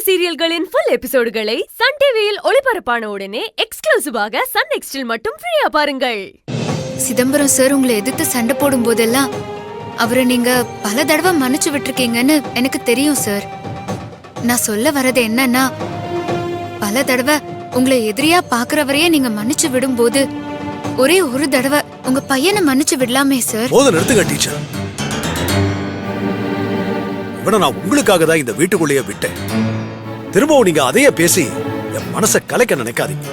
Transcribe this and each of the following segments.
சீரியல்களின் full எபிசோடுகளை Sun டிவியில் ஒளிபரப்பான உடனே எக்ஸ்க்ளூசிவாக சன் நெக்ஸ்டில் மட்டும் ஃப்ரீயா பாருங்கள். சிதம்பரம் சார் உங்களை எதிர்த்து சண்டை போடும் போதெல்லாம் அவரை நீங்க பல தடவை மன்னிச்சு விட்டுருக்கீங்கன்னு எனக்கு தெரியும் சார். நான் சொல்ல வர்றது என்னன்னா, பல தடவை உங்களை எதிரியா பாக்குறவரையே நீங்க மன்னிச்சு விடும்போது ஒரே ஒரு தடவை உங்க பையனை மன்னிச்சு விடலாமே சார். போதும் நிறுத்துங்க டீச்சர். இவனை நான் உங்களுக்காக தான் இந்த வீட்டுக்குள்ளேயே விட்டேன். திரும்பவும் நீங்க அதையே பேசி என் மனசை கலைக்க நினைக்காதீங்க.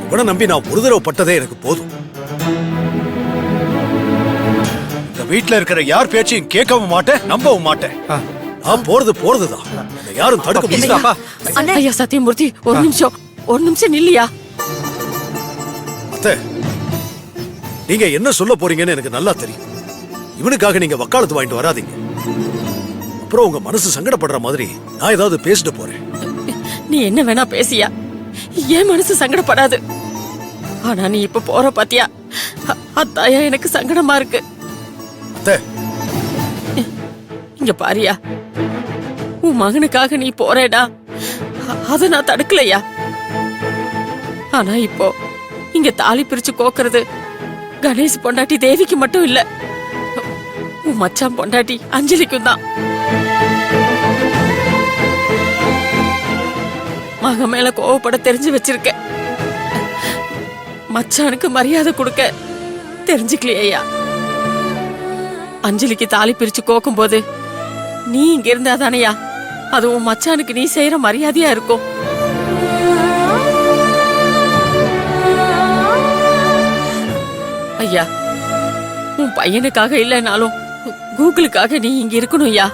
இவனை நம்பி நான் ஒரு தடவை பட்டதே எனக்கு போதும். இந்த வீட்டுல இருக்கிற யார் பேச்சையும் கேட்கவும் மாட்டேன், நம்பவும் மாட்டேன். நான் போறதுதான். யாரும் தடுக்க முடியல. ஐயா சத்தியமூர்த்தி, ஒரு நிமிஷம் நில்லையா. அத்தை, நீங்க என்ன சொல்ல போறீங்கன்னு எனக்கு நல்லா தெரியும். இவனுக்காக நீங்க வக்காலத்து வாங்கிட்டு வராதீங்க. அப்புறம் உங்க மனசு சங்கடப்படுற மாதிரி நான் ஏதாவது பேசிட்டு போறேன். நீ என்ன வேணா பேசியா, என் மனசு சங்கடப்படாது. ஆனா நீ இப்ப போற பாத்தியா, அத்தாயா எனக்கு சங்கடமா இருக்கு. அத்தை, இங்க பாரியா, உன் மகனுக்காக நீ போறேடா, அத நான் தடுக்கலையா. ஆனா இப்போ இங்க தாலி பிரிச்சு கோக்குறது கணேஷ் பொண்டாட்டி தேவிக்கு மட்டும் இல்ல, உன் மச்சான் பொண்டாட்டி அஞ்சலிக்கும் தான். மகன் மேல கோவப்பட தெரிஞ்சு வச்சிருக்க, மச்சானுக்கு மரியாதை கொடுக்க தெரிஞ்சுக்கலையா. அஞ்சலிக்கு தாலி பிரிச்சு கோக்கும் போது நீ இங்க இருந்தா தானையா அது உன் மச்சானுக்கு நீ செய்யற மரியாதையா இருக்கும். ஐயா, உன் பையனுக்காக இல்லைனாலும் கூகுளுக்காக நீ இங்க இருக்கணும் ஐயா.